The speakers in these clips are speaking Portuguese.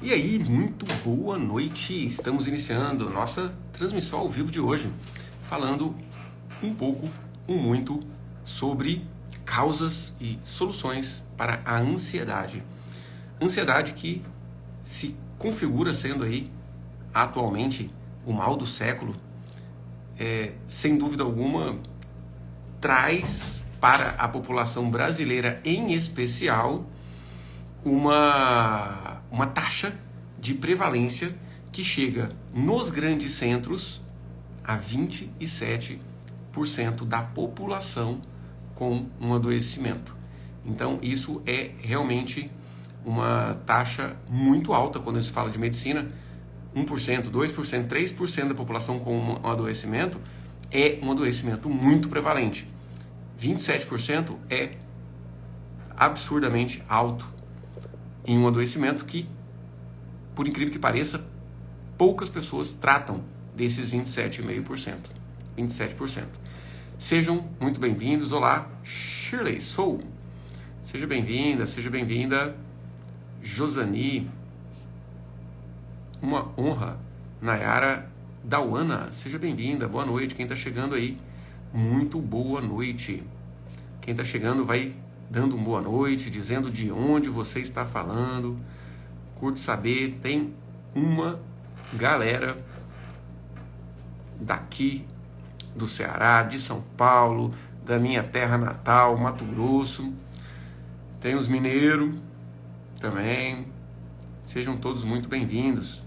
E aí, muito boa noite! Estamos iniciando nossa transmissão ao vivo de hoje, falando um pouco, muito, sobre causas e soluções para a ansiedade. Ansiedade que se configura sendo aí, atualmente, o mal do século, sem dúvida alguma, traz para a população brasileira em especial uma taxa de prevalência que chega nos grandes centros a 27% da população com um adoecimento. Então isso é realmente uma taxa muito alta quando se fala de medicina. 1%, 2%, 3% da população com um adoecimento é um adoecimento muito prevalente. 27% é absurdamente alto em um adoecimento que, por incrível que pareça, poucas pessoas tratam desses 27,5%. 27%. Sejam muito bem-vindos. Olá, Shirley Sou. Seja bem-vinda, Josani. Uma honra. Nayara Dawana, seja bem-vinda. Boa noite. Quem está chegando aí, muito boa noite. Quem está chegando vai dando uma boa noite, dizendo de onde você está falando. Curto saber, tem uma galera daqui do Ceará, de São Paulo, da minha terra natal, Mato Grosso. Tem os mineiros também. Sejam todos muito bem-vindos.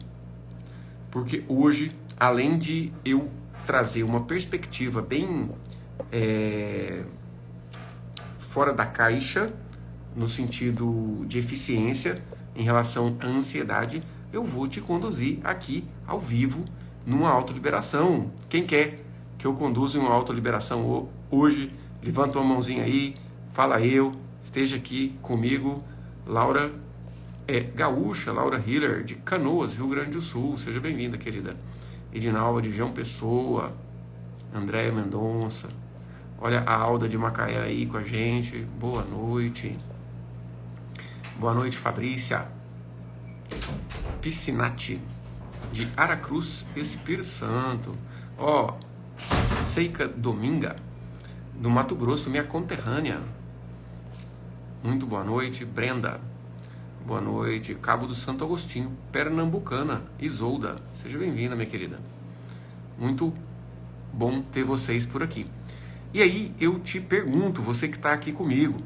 Porque hoje, além de eu trazer uma perspectiva bem fora da caixa, no sentido de eficiência em relação à ansiedade, eu vou te conduzir aqui ao vivo numa autoliberação. Quem quer que eu conduza em uma autoliberação hoje, levanta uma mãozinha aí, fala eu, esteja aqui comigo, Laura Gaúcha, Laura Hiller, de Canoas, Rio Grande do Sul, seja bem-vinda, querida. Edinalva de João Pessoa, Andréia Mendonça, olha a Alda de Macaé aí com a gente, boa noite. Boa noite, Fabrícia. Piscinati, de Aracruz, Espírito Santo. Seica Dominga, do Mato Grosso, minha conterrânea. Muito boa noite, Brenda. Boa noite, Cabo do Santo Agostinho, Pernambucana, Isolda. Seja bem-vinda, minha querida. Muito bom ter vocês por aqui. E aí eu te pergunto, você que está aqui comigo,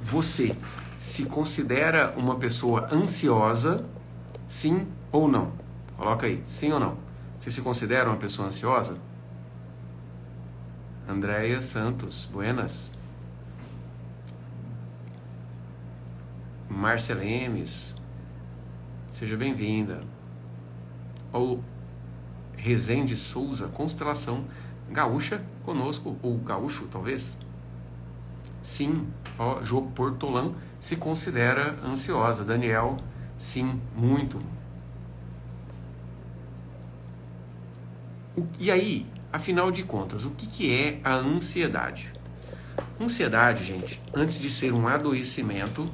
você se considera uma pessoa ansiosa, sim ou não? Coloca aí, sim ou não? Você se considera uma pessoa ansiosa? Andréia Santos, buenas. Marcelemes, seja bem-vinda. Ou Rezende Souza, Constelação Gaúcha conosco, ou gaúcho talvez? Sim. Jô Portolan se considera ansiosa. Daniel, sim, muito. E aí, afinal de contas, o que é a ansiedade? Ansiedade, gente, antes de ser um adoecimento,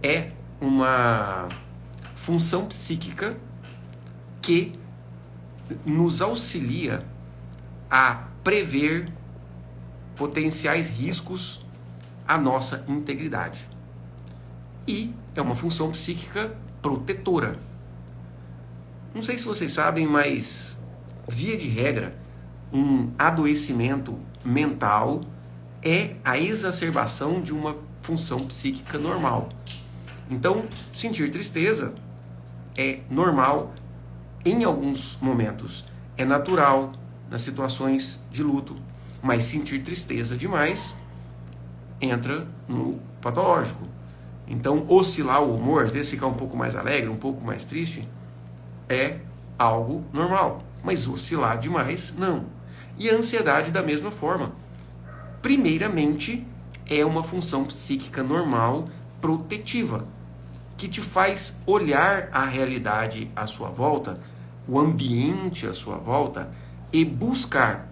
é uma função psíquica que nos auxilia a prever potenciais riscos à nossa integridade. E é uma função psíquica protetora. Não sei se vocês sabem, mas, via de regra, um adoecimento mental é a exacerbação de uma função psíquica normal. Então, sentir tristeza é normal em alguns momentos. É natural nas situações de luto. Mas sentir tristeza demais entra no patológico. Então, oscilar o humor, às vezes ficar um pouco mais alegre, um pouco mais triste, é algo normal. Mas oscilar demais, não. E a ansiedade da mesma forma. Primeiramente, é uma função psíquica normal protetiva, que te faz olhar a realidade à sua volta, o ambiente à sua volta, e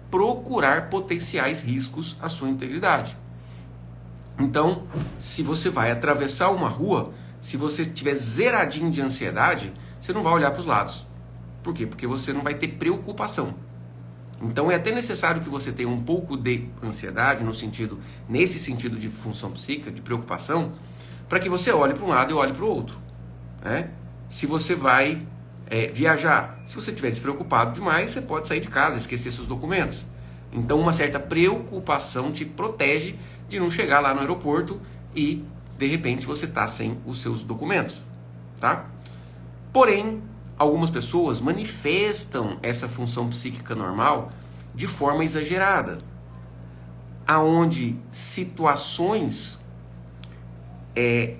procurar potenciais riscos à sua integridade. Então, se você vai atravessar uma rua, se você tiver zeradinho de ansiedade, você não vai olhar para os lados. Por quê? Porque você não vai ter preocupação. Então é até necessário que você tenha um pouco de ansiedade, nesse sentido de função psíquica, de preocupação, para que você olhe para um lado e olhe para o outro. Né? Se você vai viajar, se você estiver despreocupado demais, você pode sair de casa, esquecer seus documentos. Então uma certa preocupação te protege de não chegar lá no aeroporto e de repente você está sem os seus documentos. Tá? Porém, algumas pessoas manifestam essa função psíquica normal de forma exagerada, aonde situações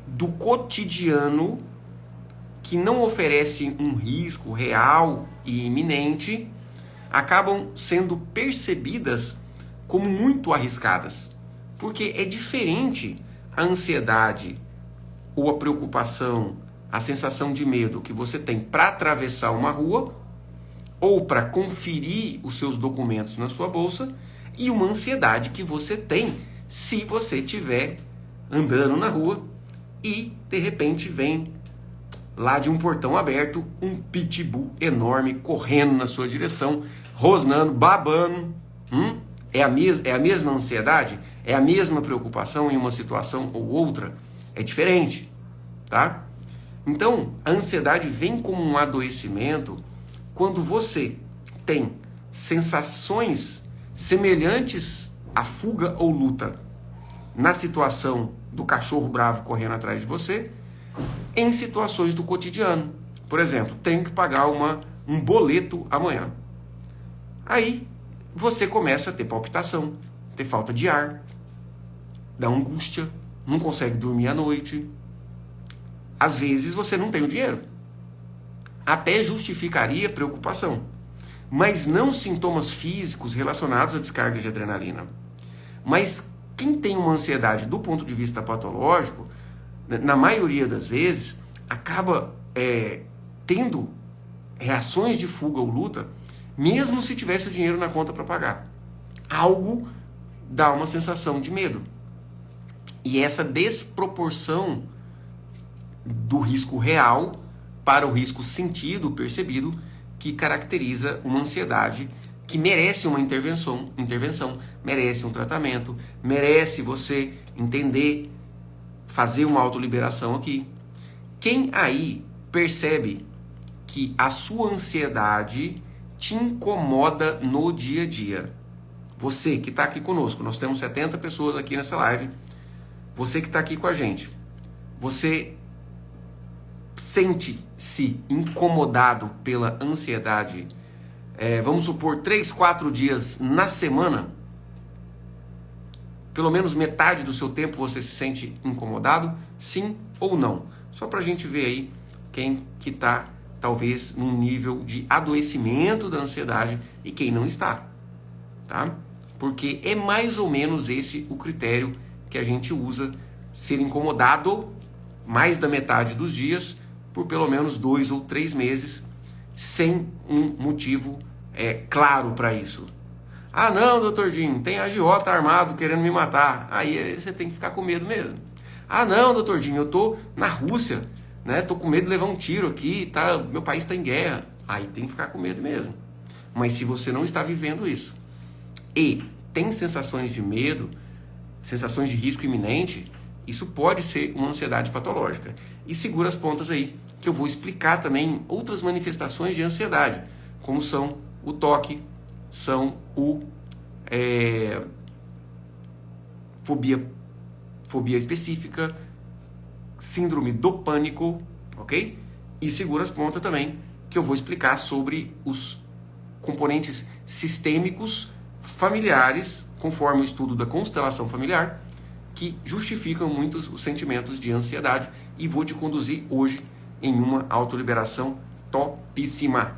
do cotidiano que não oferecem um risco real e iminente acabam sendo percebidas como muito arriscadas, porque é diferente a ansiedade ou a preocupação, a sensação de medo que você tem para atravessar uma rua ou para conferir os seus documentos na sua bolsa e uma ansiedade que você tem se você estiver andando na rua e de repente vem lá de um portão aberto um pitbull enorme correndo na sua direção, rosnando, babando. É a mesma ansiedade? É a mesma preocupação em uma situação ou outra? É diferente, tá? Então, a ansiedade vem como um adoecimento quando você tem sensações semelhantes à fuga ou luta na situação do cachorro bravo correndo atrás de você, em situações do cotidiano. Por exemplo, tenho que pagar um boleto amanhã. Aí você começa a ter palpitação, ter falta de ar, dá angústia, não consegue dormir à noite. Às vezes você não tem o dinheiro. Até justificaria preocupação, mas não sintomas físicos relacionados à descarga de adrenalina. Mas quem tem uma ansiedade do ponto de vista patológico, na maioria das vezes, acaba tendo reações de fuga ou luta, mesmo se tivesse o dinheiro na conta para pagar. Algo dá uma sensação de medo. E essa desproporção do risco real para o risco sentido, percebido, que caracteriza uma ansiedade que merece uma intervenção, merece um tratamento, merece você entender, fazer uma autoliberação aqui. Quem aí percebe que a sua ansiedade te incomoda no dia a dia? Você que está aqui conosco, nós temos 70 pessoas aqui nessa live, você que está aqui com a gente, você sente-se incomodado pela ansiedade, vamos supor, 3, 4 dias na semana? Pelo menos metade do seu tempo você se sente incomodado? Sim ou não? Só para a gente ver aí quem que está, talvez, num nível de adoecimento da ansiedade e quem não está. Tá? Porque é mais ou menos esse o critério que a gente usa, ser incomodado mais da metade dos dias por pelo menos 2 ou 3 meses, sem um motivo claro para isso. Ah não, doutor Jim, tem agiota armado querendo me matar. Aí você tem que ficar com medo mesmo. Ah não, doutor Jim, eu tô na Rússia, né? Tô com medo de levar um tiro aqui, tá? Meu país está em guerra. Aí tem que ficar com medo mesmo. Mas se você não está vivendo isso e tem sensações de medo, sensações de risco iminente, isso pode ser uma ansiedade patológica. E segura as pontas aí, que eu vou explicar também outras manifestações de ansiedade, como são o toque, são fobia específica, síndrome do pânico, ok? E segura as pontas também, que eu vou explicar sobre os componentes sistêmicos familiares, conforme o estudo da constelação familiar, que justificam muitos os sentimentos de ansiedade, e vou te conduzir hoje em uma autoliberação topíssima.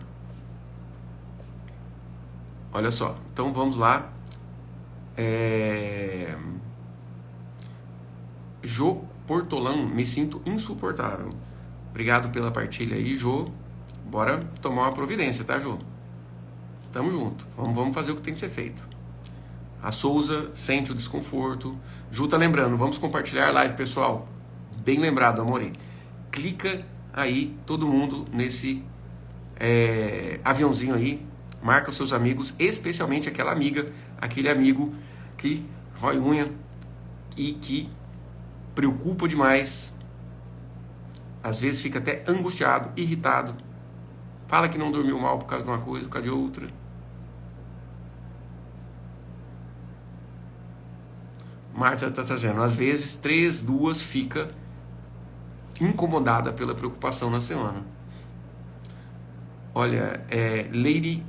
Olha só, então vamos lá. Jô Portolão, me sinto insuportável. Obrigado pela partilha aí, Jô. Bora tomar uma providência, tá, Jô? Tamo junto. Vamos fazer o que tem que ser feito. A Souza sente o desconforto. Ju tá lembrando, vamos compartilhar a live, pessoal. Bem lembrado, amore. clica aí, todo mundo nesse aviãozinho aí, marca os seus amigos, especialmente aquela amiga, aquele amigo que rói unha e que preocupa demais, às vezes fica até angustiado, irritado, fala que não dormiu mal por causa de uma coisa, por causa de outra. Marta está trazendo, às vezes 2 fica incomodada pela preocupação na semana. Olha, Lady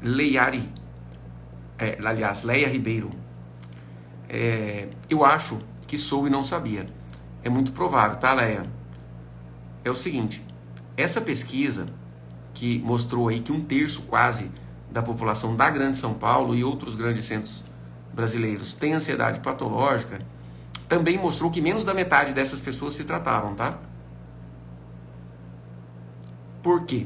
Leiari, aliás, Leia Ribeiro, eu acho que sou e não sabia. É muito provável, tá, Leia? É o seguinte, essa pesquisa que mostrou aí que 1/3 quase da população da Grande São Paulo e outros grandes centros brasileiros tem ansiedade patológica, também mostrou que menos da metade dessas pessoas se tratavam, tá? Por quê?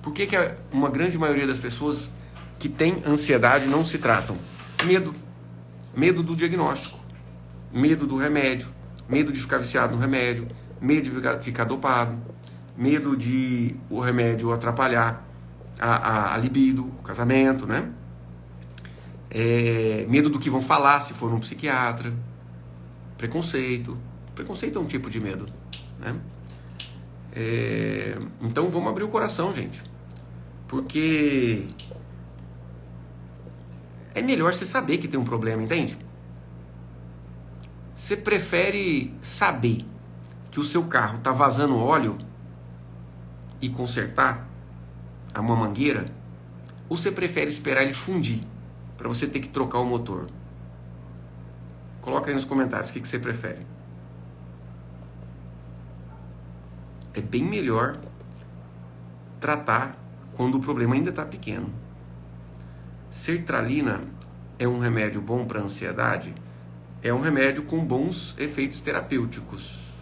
Por que uma grande maioria das pessoas que tem ansiedade não se tratam? Medo. Medo do diagnóstico. Medo do remédio. Medo de ficar viciado no remédio. Medo de ficar dopado. Medo de o remédio atrapalhar a libido, o casamento, né? Medo do que vão falar se for um psiquiatra. Preconceito. Preconceito é um tipo de medo, né? Então vamos abrir o coração, gente. Porque é melhor você saber que tem um problema, entende? Você prefere saber que o seu carro está vazando óleo e consertar uma mangueira? Ou você prefere esperar ele fundir para você ter que trocar o motor? Coloca aí nos comentários o que você prefere. É bem melhor tratar quando o problema ainda está pequeno. Sertralina é um remédio bom para ansiedade? É um remédio com bons efeitos terapêuticos.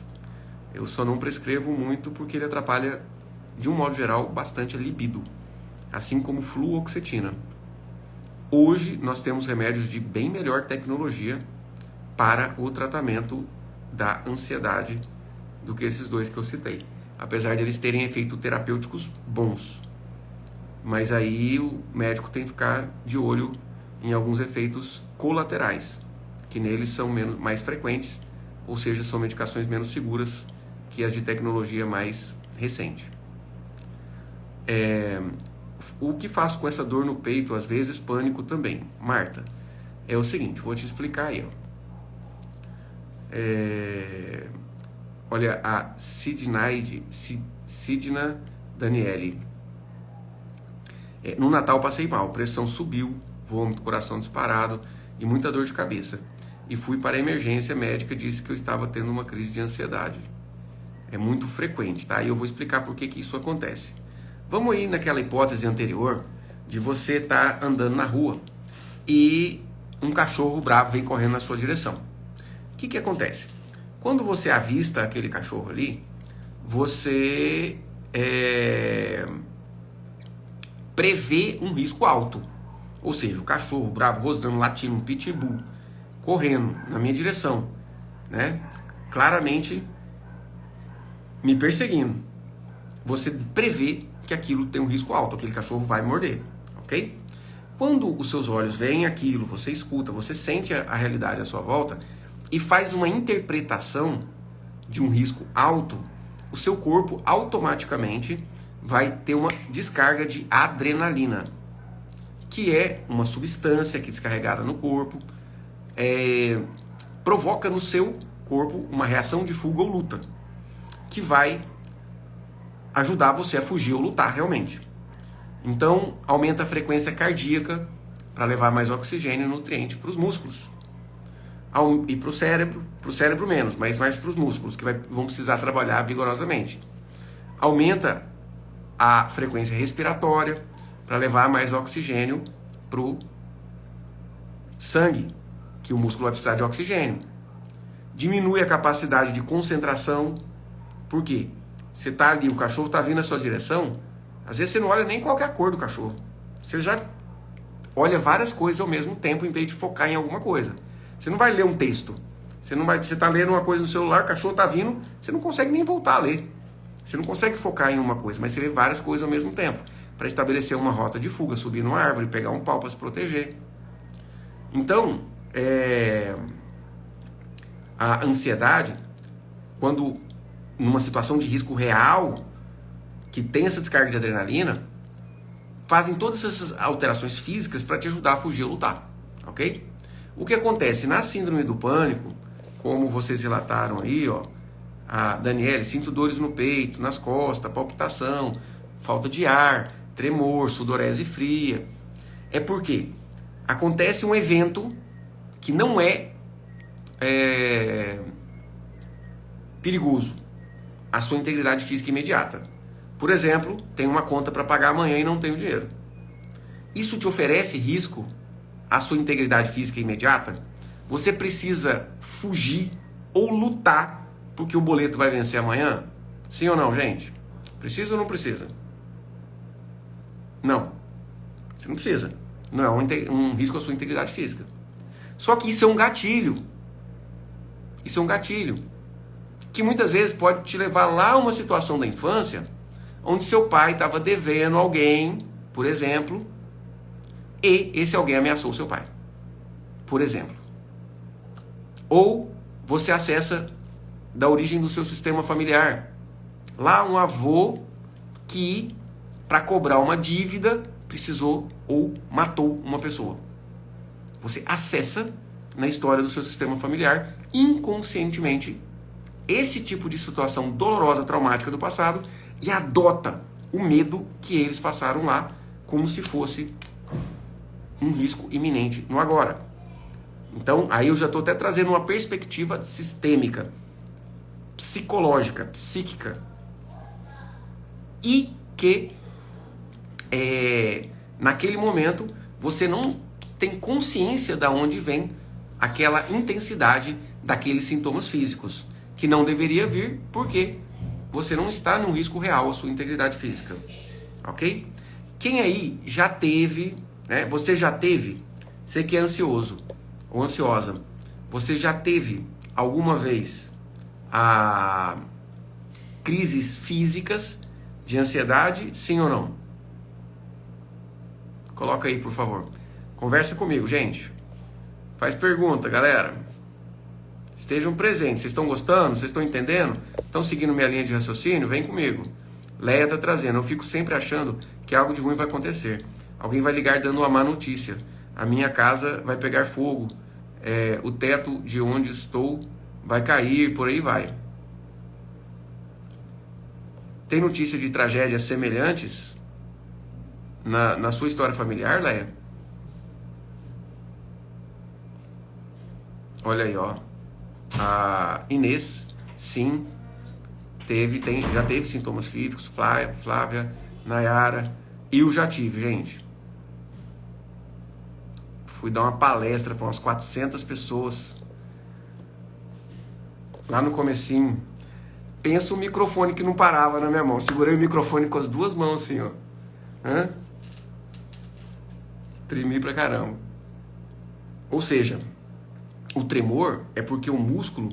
Eu só não prescrevo muito porque ele atrapalha, de um modo geral, bastante a libido, assim como fluoxetina. Hoje nós temos remédios de bem melhor tecnologia para o tratamento da ansiedade do que esses 2 que eu citei, apesar de eles terem efeitos terapêuticos bons. Mas aí o médico tem que ficar de olho em alguns efeitos colaterais, que neles são mais frequentes, ou seja, são medicações menos seguras que as de tecnologia mais recente. O que faço com essa dor no peito, às vezes pânico também? Marta, é o seguinte, vou te explicar aí. Olha, a Sidna Daniele. No Natal passei mal, pressão subiu, vômito, coração disparado e muita dor de cabeça. E fui para a emergência médica, disse que eu estava tendo uma crise de ansiedade. É muito frequente, tá? E eu vou explicar por que isso acontece. Vamos ir naquela hipótese anterior de você estar andando na rua e um cachorro bravo vem correndo na sua direção. O que acontece? Quando você avista aquele cachorro ali, você prevê um risco alto. Ou seja, o cachorro bravo, rosnando, latindo, um pitbull, correndo na minha direção, né? Claramente me perseguindo. Você prevê que aquilo tem um risco alto, aquele cachorro vai morder, ok? Quando os seus olhos veem aquilo, você escuta, você sente a realidade à sua volta e faz uma interpretação de um risco alto, o seu corpo automaticamente vai ter uma descarga de adrenalina, que é uma substância que é descarregada no corpo, provoca no seu corpo uma reação de fuga ou luta, que vai ajudar você a fugir ou lutar realmente. Então, aumenta a frequência cardíaca para levar mais oxigênio e nutriente para os músculos. E para o cérebro menos, mas mais para os músculos, que vão precisar trabalhar vigorosamente. Aumenta a frequência respiratória para levar mais oxigênio para o sangue, que o músculo vai precisar de oxigênio. Diminui a capacidade de concentração. Por quê? Você está ali, o cachorro está vindo na sua direção, às vezes você não olha nem qual que é a cor do cachorro. Você já olha várias coisas ao mesmo tempo em vez de focar em alguma coisa. Você não vai ler um texto. Você tá lendo uma coisa no celular, o cachorro tá vindo, você não consegue nem voltar a ler. Você não consegue focar em uma coisa, mas você vê várias coisas ao mesmo tempo. Para estabelecer uma rota de fuga, subir numa árvore, pegar um pau para se proteger. Então, a ansiedade, quando numa situação de risco real, que tem essa descarga de adrenalina, fazem todas essas alterações físicas para te ajudar a fugir ou lutar, ok? O que acontece na síndrome do pânico, como vocês relataram aí, ó, a Daniele, sinto dores no peito, nas costas, palpitação, falta de ar, tremor, sudorese fria. É porque acontece um evento que não é perigoso à sua integridade física imediata. Por exemplo, tem uma conta para pagar amanhã e não tenho dinheiro. Isso te oferece risco à sua integridade física imediata? Você precisa fugir ou lutar porque o boleto vai vencer amanhã? Sim ou não, gente? Precisa ou não precisa? Não. Você não precisa. Não é um risco à sua integridade física. Só que isso é um gatilho. Isso é um gatilho. Que muitas vezes pode te levar lá a uma situação da infância onde seu pai estava devendo alguém, por exemplo, e esse alguém ameaçou seu pai. Por exemplo. Ou você acessa da origem do seu sistema familiar. Lá um avô que, para cobrar uma dívida, precisou ou matou uma pessoa. Você acessa na história do seu sistema familiar, inconscientemente, esse tipo de situação dolorosa, traumática do passado e adota o medo que eles passaram lá como se fosse um risco iminente no agora. Então, aí eu já estou até trazendo uma perspectiva sistêmica, psicológica, psíquica. E que, naquele momento, você não tem consciência de onde vem aquela intensidade daqueles sintomas físicos, que não deveria vir, porque você não está num risco real à sua integridade física. Ok? Quem aí já teve, né? Você já teve, você que é ansioso ou ansiosa, você já teve alguma vez crises físicas de ansiedade, sim ou não? Coloca aí, por favor. Conversa comigo, gente. Faz pergunta, galera. Estejam presentes. Vocês estão gostando? Vocês estão entendendo? Estão seguindo minha linha de raciocínio? Vem comigo. Leia tá trazendo. Eu fico sempre achando que algo de ruim vai acontecer. Alguém vai ligar dando uma má notícia. A minha casa vai pegar fogo. O teto de onde estou vai cair, por aí vai. Tem notícia de tragédias semelhantes na sua história familiar, Leia? Olha aí, ó. A Inês, sim, já teve sintomas físicos. Flávia, Nayara. Eu já tive, gente. Fui dar uma palestra para umas 400 pessoas. Lá no comecinho. Pensa o microfone que não parava na minha mão. Segurei o microfone com as duas mãos assim, ó. Tremi pra caramba. Ou seja, o tremor é porque o músculo,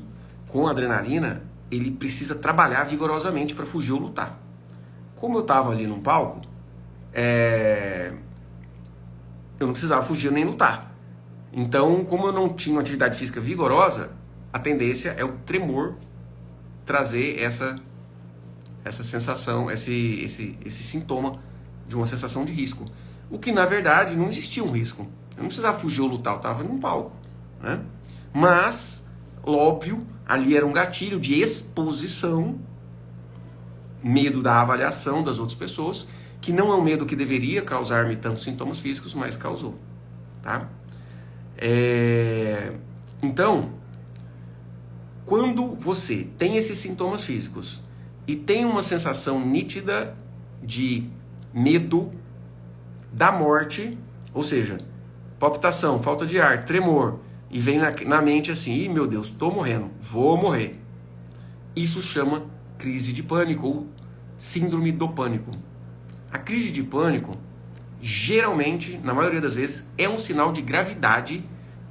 com adrenalina, ele precisa trabalhar vigorosamente para fugir ou lutar. Como eu estava ali num palco, eu não precisava fugir nem lutar. Então, como eu não tinha uma atividade física vigorosa, a tendência é o tremor trazer essa sensação, esse sintoma de uma sensação de risco. O que, na verdade, não existia um risco. Eu não precisava fugir ou lutar, eu estava num palco, né? Mas, óbvio, ali era um gatilho de exposição, medo da avaliação das outras pessoas, que não é um medo que deveria causar-me tantos sintomas físicos, mas causou. Tá? Então, quando você tem esses sintomas físicos e tem uma sensação nítida de medo da morte, ou seja, palpitação, falta de ar, tremor, e vem na mente assim, ih, meu Deus, tô morrendo, vou morrer. Isso chama crise de pânico ou síndrome do pânico. A crise de pânico, geralmente, na maioria das vezes, é um sinal de gravidade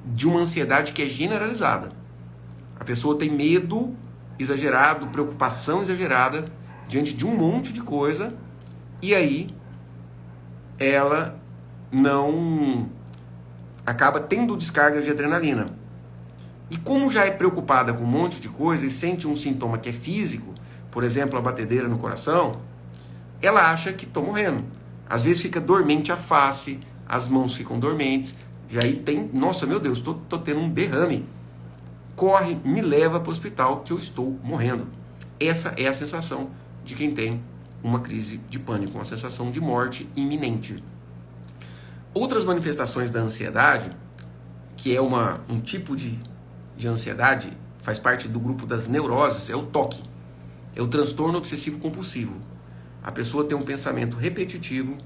de uma ansiedade que é generalizada. A pessoa tem medo exagerado, preocupação exagerada diante de um monte de coisa, e aí ela não acaba tendo descarga de adrenalina. E como já é preocupada com um monte de coisa e sente um sintoma que é físico, por exemplo, a batedeira no coração, ela acha que estou morrendo. Às vezes fica dormente a face, as mãos ficam dormentes, e aí tem, nossa, meu Deus, tô tendo um derrame. Corre, me leva para o hospital que eu estou morrendo. Essa é a sensação de quem tem uma crise de pânico, uma sensação de morte iminente. Outras manifestações da ansiedade, que é um tipo de ansiedade, faz parte do grupo das neuroses, é o TOC, é o transtorno obsessivo compulsivo. A pessoa tem um pensamento repetitivo,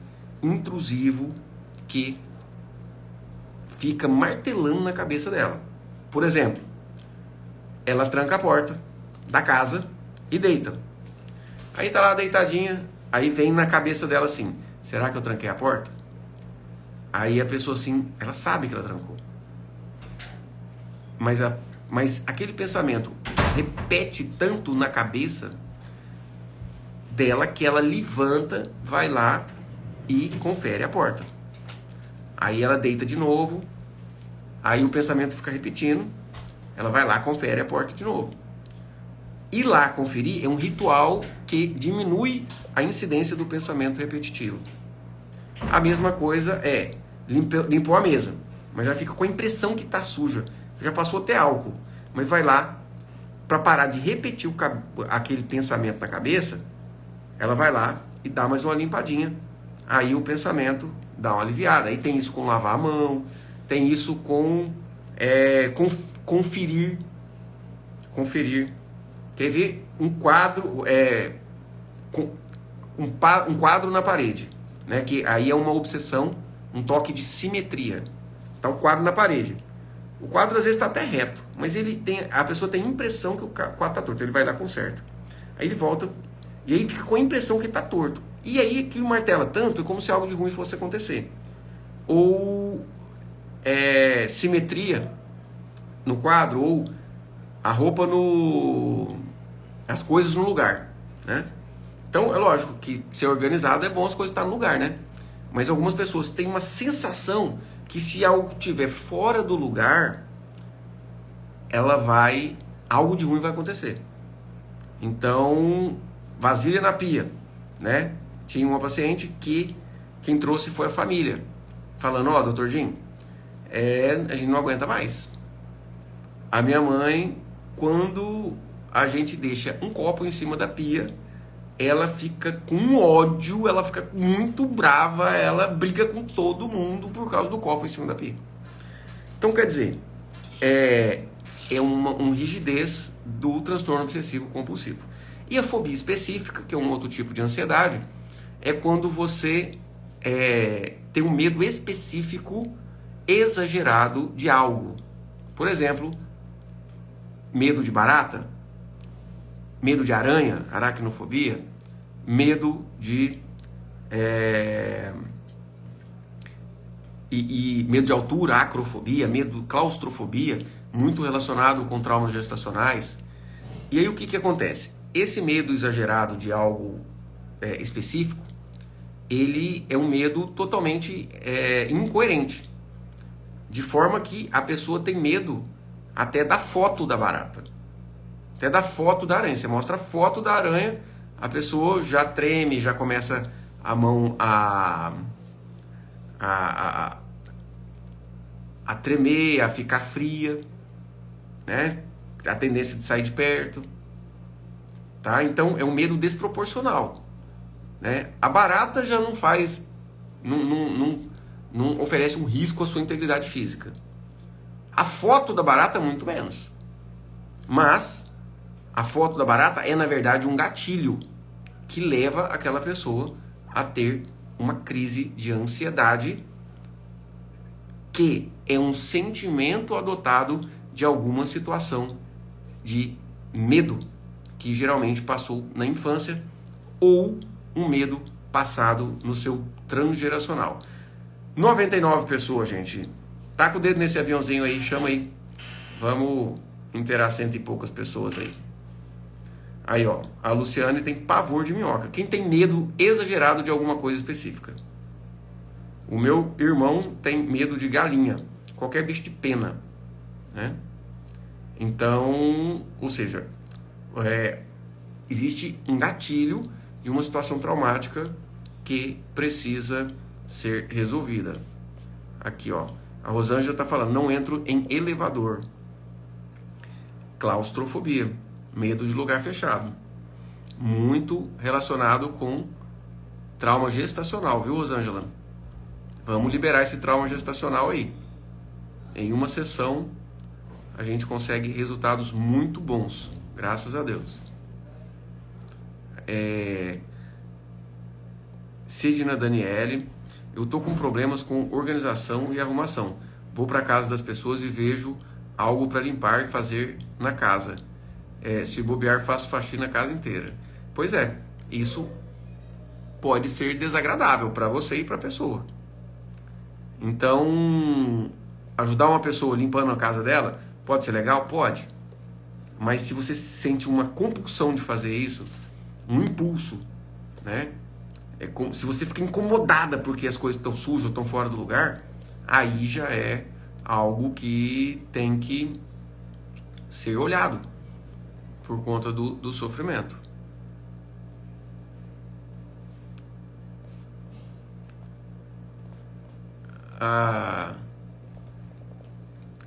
intrusivo, que fica martelando na cabeça dela. Por exemplo, ela tranca a porta da casa e deita. Aí tá lá deitadinha, aí vem na cabeça dela assim, será que eu tranquei a porta? Aí a pessoa assim, ela sabe que ela trancou. Mas aquele pensamento repete tanto na cabeça dela que ela levanta, vai lá e confere a porta. Aí ela deita de novo, aí o pensamento fica repetindo, ela vai lá, confere a porta de novo. Ir lá conferir é um ritual que diminui a incidência do pensamento repetitivo. A mesma coisa é, limpou a mesa, mas já fica com a impressão que está suja, já passou até álcool, mas vai lá, para parar de repetir aquele pensamento na cabeça, ela vai lá e dá mais uma limpadinha, aí o pensamento dá uma aliviada. Aí tem isso com lavar a mão, tem isso com conferir. Quer ver um quadro, um quadro na parede, né? Que aí é uma obsessão, um toque de simetria. Tá o quadro na parede. O quadro às vezes está até reto, mas a pessoa tem a impressão que o quadro está torto. Ele vai lá, conserta. Aí ele volta e aí fica com a impressão que está torto. E aí aquilo martela tanto, é como se algo de ruim fosse acontecer. Ou simetria no quadro, ou a roupa as coisas no lugar, né? Então é lógico que ser organizado é bom, as coisas estar no lugar, né? Mas algumas pessoas têm uma sensação que se algo estiver fora do lugar, algo de ruim vai acontecer. Então, vasilha na pia, né? Tinha uma paciente que quem trouxe foi a família, falando, doutor Jim, a gente não aguenta mais. A minha mãe, quando a gente deixa um copo em cima da pia, ela fica com ódio, ela fica muito brava, ela briga com todo mundo por causa do copo em cima da pia. Então, quer dizer, é uma rigidez do transtorno obsessivo compulsivo. E a fobia específica, que é um outro tipo de ansiedade, é quando você tem um medo específico, exagerado de algo. Por exemplo, medo de barata, medo de aranha, aracnofobia, medo de medo de altura, acrofobia, medo de claustrofobia, muito relacionado com traumas gestacionais. E aí o que acontece? Esse medo exagerado de algo específico, ele é um medo totalmente incoerente, de forma que a pessoa tem medo até da foto da barata. Até da foto da aranha. Você mostra a foto da aranha, a pessoa já treme, já começa a mão a tremer, a ficar fria, né? A tendência de sair de perto. Tá? Então é um medo desproporcional, né? A barata já não faz, não oferece um risco à sua integridade física. A foto da barata muito menos. Mas a foto da barata é, na verdade, um gatilho que leva aquela pessoa a ter uma crise de ansiedade, que é um sentimento adotado de alguma situação de medo que geralmente passou na infância ou um medo passado no seu transgeracional. 99 pessoas, gente. Taca o dedo nesse aviãozinho aí, chama aí. Vamos Interar 100 e poucas pessoas aí. Aí, ó, a Luciane tem pavor de minhoca. Quem tem medo exagerado de alguma coisa específica? O meu irmão tem medo de galinha, qualquer bicho de pena, né? Então, ou seja, existe um gatilho de uma situação traumática que precisa ser resolvida. Aqui, ó, a Rosângela está falando, não entro em elevador. Claustrofobia, medo de lugar fechado. Muito relacionado com trauma gestacional, viu, Rosângela? Vamos liberar esse trauma gestacional aí. Em uma sessão, a gente consegue resultados muito bons, graças a Deus. Sidna Daniele, eu tô com problemas com organização e arrumação. Vou para casa das pessoas e vejo algo para limpar e fazer na casa. Se bobear, faço faxina a casa inteira. Pois é, isso pode ser desagradável para você e para a pessoa. Então, ajudar uma pessoa limpando a casa dela pode ser legal? Pode. Mas se você sente uma compulsão de fazer isso, um impulso, né? Se você fica incomodada porque as coisas estão sujas ou estão fora do lugar, aí já é algo que tem que ser olhado por conta do sofrimento. A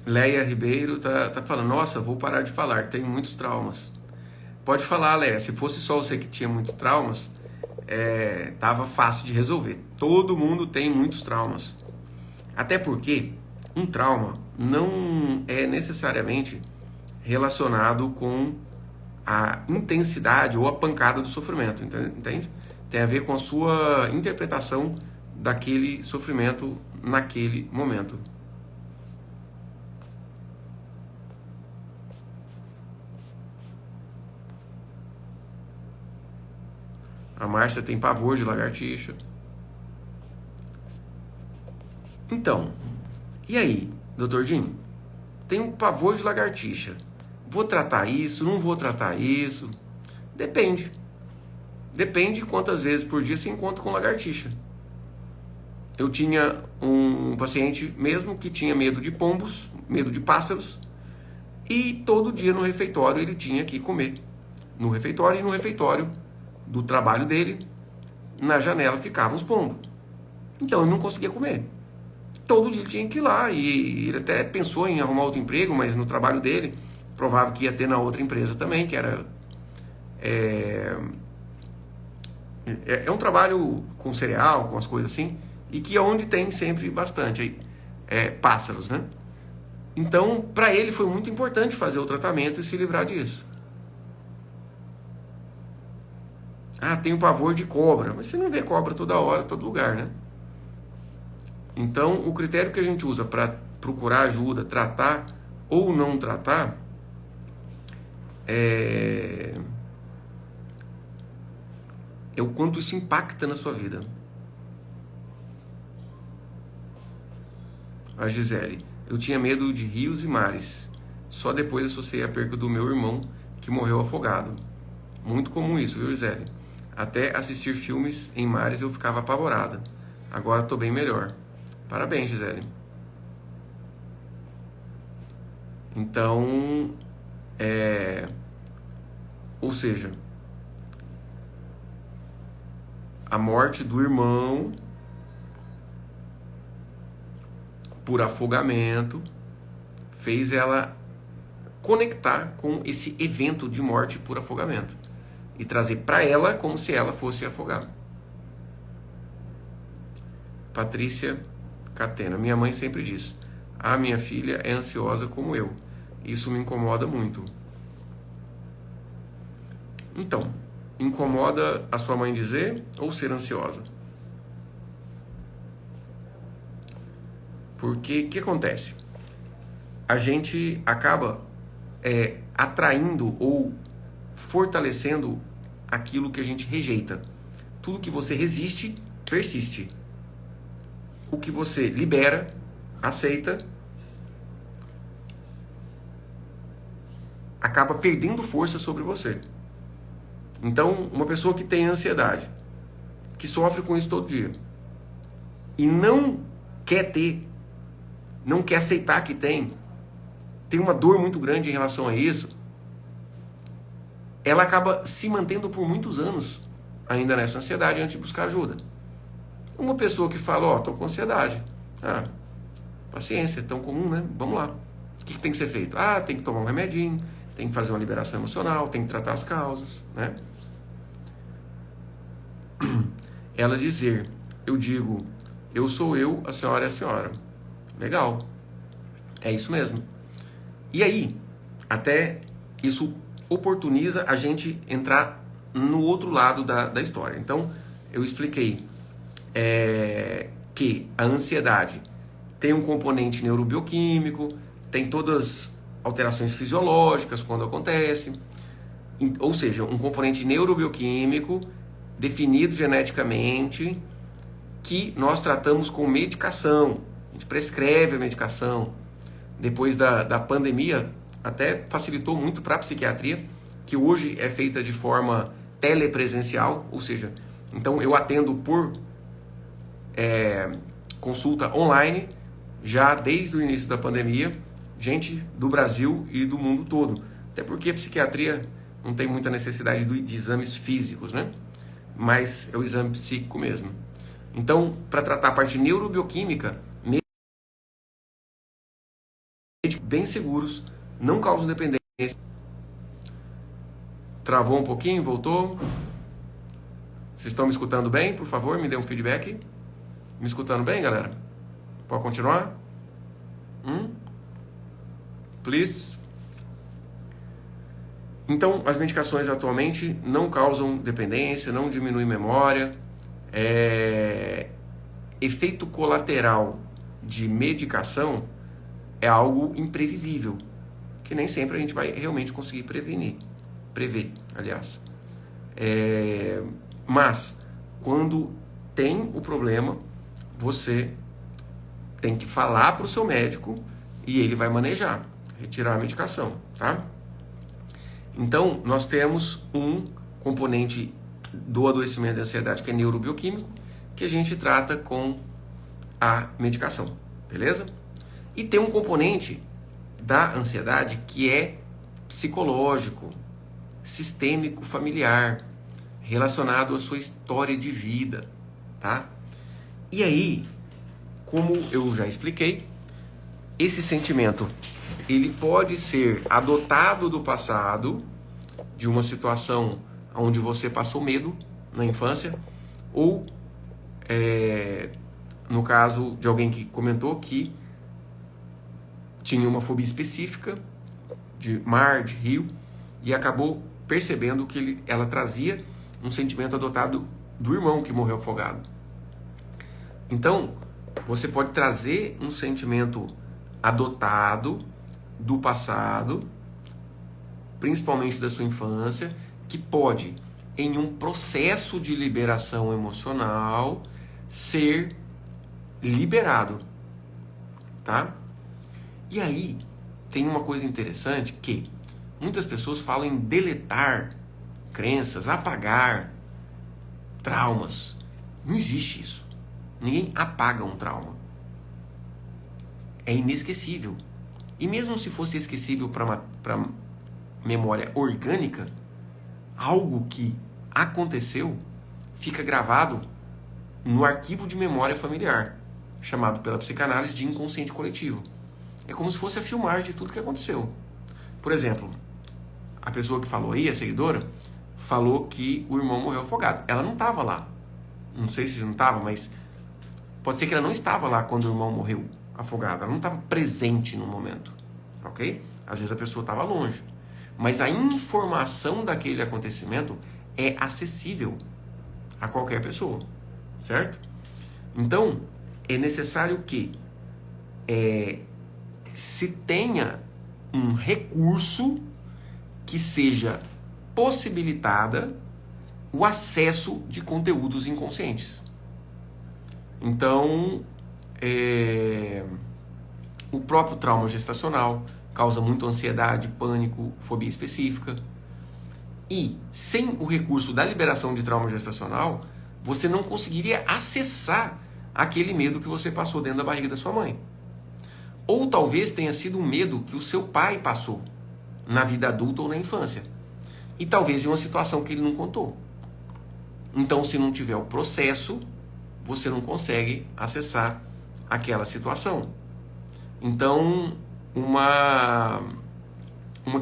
Leia Ribeiro tá falando, nossa, vou parar de falar, tenho muitos traumas. Pode falar, Leia, se fosse só você que tinha muitos traumas, tava fácil de resolver. Todo mundo tem muitos traumas. Até porque um trauma não é necessariamente relacionado com a intensidade ou a pancada do sofrimento, entende? Tem a ver com a sua interpretação daquele sofrimento naquele momento. A Márcia tem pavor de lagartixa. Então, e aí, Dr. Jim? Tenho pavor de lagartixa. Vou tratar isso? Não vou tratar isso? Depende. Depende quantas vezes por dia se encontra com lagartixa. Eu tinha um paciente mesmo que tinha medo de pombos, medo de pássaros, e todo dia no refeitório ele tinha que comer. No refeitório e no refeitório do trabalho dele, na janela ficavam os pombos. Então ele não conseguia comer. Todo dia ele tinha que ir lá, e ele até pensou em arrumar outro emprego, mas no trabalho dele, provável que ia ter na outra empresa também, que era... É um trabalho com cereal, com as coisas assim, e que é onde tem sempre bastante pássaros, né? Então, para ele foi muito importante fazer o tratamento e se livrar disso. Ah, tenho pavor de cobra. Mas você não vê cobra toda hora, todo lugar, né? Então, o critério que a gente usa para procurar ajuda, tratar ou não tratar, é o quanto isso impacta na sua vida. A Gisele, eu tinha medo de rios e mares. Só depois associei a perca do meu irmão, que morreu afogado. Muito comum isso, viu, Gisele? Até assistir filmes em mares eu ficava apavorada. Agora estou bem melhor. Parabéns, Gisele. Então, ou seja, a morte do irmão por afogamento fez ela conectar com esse evento de morte por afogamento e trazer para ela como se ela fosse afogar. Patrícia Catena, minha mãe sempre diz: a minha filha é ansiosa como eu. Isso me incomoda muito. Então, incomoda a sua mãe dizer ou ser ansiosa? Porque o que acontece? A gente acaba atraindo ou fortalecendo aquilo que a gente rejeita. Tudo que você resiste, persiste. O que você libera, aceita, acaba perdendo força sobre você. Então, uma pessoa que tem ansiedade, que sofre com isso todo dia, e não quer ter, não quer aceitar que tem uma dor muito grande em relação a isso, ela acaba se mantendo por muitos anos ainda nessa ansiedade antes de buscar ajuda. Uma pessoa que fala, ó, tô com ansiedade. Ah, paciência, é tão comum, né? Vamos lá. O que tem que ser feito? Ah, tem que tomar um remedinho, tem que fazer uma liberação emocional, tem que tratar as causas, né? Ela dizer, eu digo, eu sou eu, a senhora é a senhora. Legal. É isso mesmo. E aí, até isso oportuniza a gente entrar no outro lado da história. Então, eu expliquei que a ansiedade tem um componente neurobioquímico, tem todas as alterações fisiológicas quando acontece, ou seja, um componente neurobioquímico definido geneticamente que nós tratamos com medicação. A gente prescreve a medicação. Depois da pandemia, até facilitou muito para a psiquiatria, que hoje é feita de forma telepresencial, ou seja, então eu atendo por consulta online, já desde o início da pandemia, gente do Brasil e do mundo todo. Até porque a psiquiatria não tem muita necessidade de exames físicos, né? Mas é o exame psíquico mesmo. Então, para tratar a parte neurobioquímica, bem seguros, não causam dependência. Travou um pouquinho, voltou? Vocês estão me escutando bem? Por favor, me dê um feedback. Me escutando bem, galera? Pode continuar? Please? Então, as medicações atualmente não causam dependência, não diminuem memória. Efeito colateral de medicação é algo imprevisível, que nem sempre a gente vai realmente conseguir prever, aliás. Mas, quando tem o problema, você tem que falar para o seu médico e ele vai manejar, retirar a medicação, tá? Então, nós temos um componente do adoecimento da ansiedade que é neurobioquímico, que a gente trata com a medicação, beleza? E tem um componente da ansiedade que é psicológico, sistêmico, familiar, relacionado à sua história de vida, tá? E aí, como eu já expliquei, esse sentimento ele pode ser adotado do passado, de uma situação onde você passou medo na infância, ou no caso de alguém que comentou que tinha uma fobia específica de mar, de rio, e acabou percebendo que ela trazia um sentimento adotado do irmão que morreu afogado. Então, você pode trazer um sentimento adotado do passado, principalmente da sua infância, que pode, em um processo de liberação emocional, ser liberado, tá? E aí, tem uma coisa interessante que muitas pessoas falam em deletar crenças, apagar traumas. Não existe isso. Ninguém apaga um trauma. É inesquecível. E mesmo se fosse esquecível para memória orgânica, algo que aconteceu fica gravado no arquivo de memória familiar, chamado pela psicanálise de inconsciente coletivo. É como se fosse a filmagem de tudo que aconteceu. Por exemplo, a pessoa que falou aí, a seguidora, falou que o irmão morreu afogado. Ela não estava lá. Não sei se não estava, mas pode ser que ela não estava lá quando o irmão morreu afogado. Ela não estava presente no momento. Ok? Às vezes a pessoa estava longe. Mas a informação daquele acontecimento é acessível a qualquer pessoa. Certo? Então, é necessário que se tenha um recurso que seja possibilitada o acesso de conteúdos inconscientes. Então, o próprio trauma gestacional causa muito ansiedade, pânico, fobia específica. E sem o recurso da liberação de trauma gestacional, você não conseguiria acessar aquele medo que você passou dentro da barriga da sua mãe. Ou talvez tenha sido um medo que o seu pai passou na vida adulta ou na infância. E talvez em uma situação que ele não contou. Então, se não tiver o processo, você não consegue acessar aquela situação. Então, uma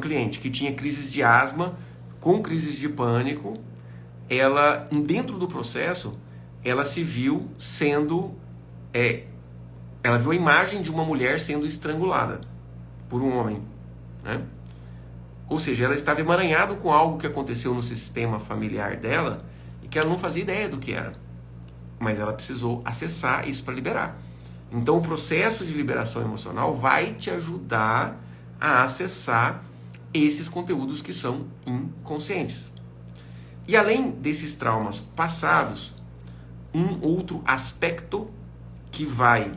cliente que tinha crises de asma, com crises de pânico, ela, dentro do processo, ela se viu sendo... ela viu a imagem de uma mulher sendo estrangulada por um homem, né? Ou seja, ela estava emaranhada com algo que aconteceu no sistema familiar dela e que ela não fazia ideia do que era. Mas ela precisou acessar isso para liberar. Então o processo de liberação emocional vai te ajudar a acessar esses conteúdos que são inconscientes. E além desses traumas passados, um outro aspecto que vai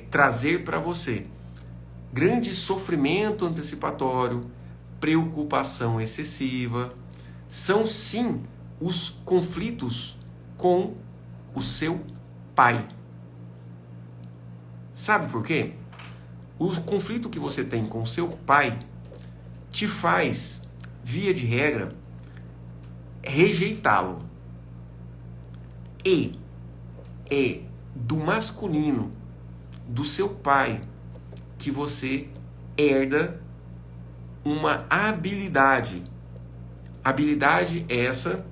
trazer para você grande sofrimento antecipatório, preocupação excessiva, são sim os conflitos com o seu pai. Sabe por quê? O conflito que você tem com o seu pai te faz, via de regra, rejeitá-lo. E é do masculino, do seu pai, que você herda uma habilidade. Habilidade essa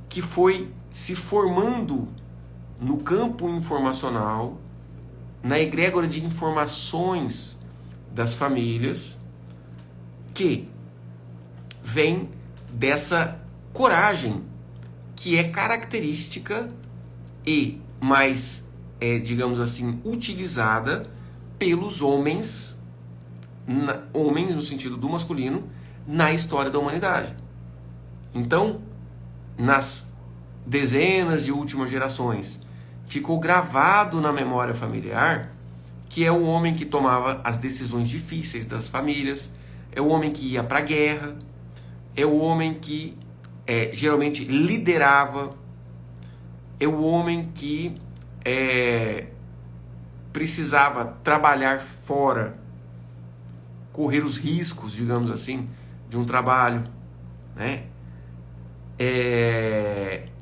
que foi se formando no campo informacional, na egrégora de informações das famílias, que vem dessa coragem que é característica e mais, digamos assim, utilizada pelos homens, homens no sentido do masculino, na história da humanidade. Então, nas dezenas de últimas gerações, ficou gravado na memória familiar que é o homem que tomava as decisões difíceis das famílias, é o homem que ia para a guerra, é o homem que geralmente liderava, é o homem que precisava trabalhar fora, correr os riscos, digamos assim, de um trabalho, né?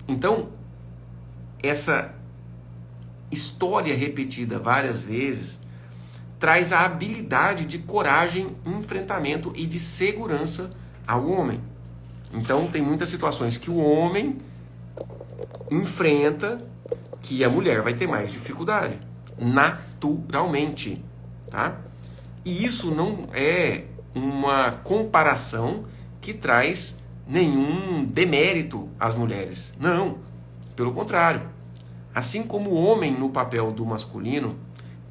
Então, essa história repetida várias vezes traz a habilidade de coragem, enfrentamento e de segurança ao homem. Então, tem muitas situações que o homem enfrenta que a mulher vai ter mais dificuldade, naturalmente, tá? E isso não é uma comparação que traz nenhum demérito às mulheres. Não, pelo contrário. Assim como o homem no papel do masculino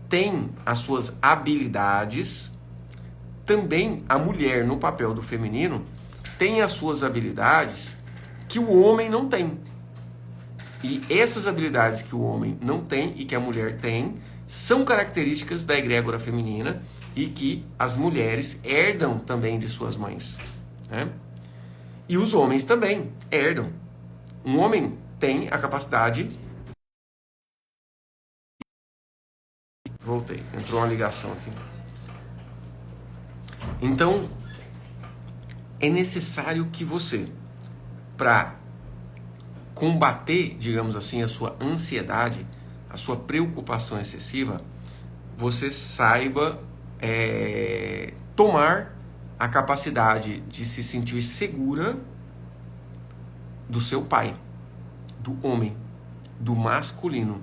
tem as suas habilidades, também a mulher no papel do feminino tem as suas habilidades que o homem não tem. E essas habilidades que o homem não tem e que a mulher tem são características da egrégora feminina e que as mulheres herdam também de suas mães, né? E os homens também herdam. Um homem tem a capacidade... Voltei, entrou uma ligação aqui. Então, é necessário que você, para combater, digamos assim, a sua ansiedade, a sua preocupação excessiva, você saiba tomar a capacidade de se sentir segura do seu pai, do homem, do masculino.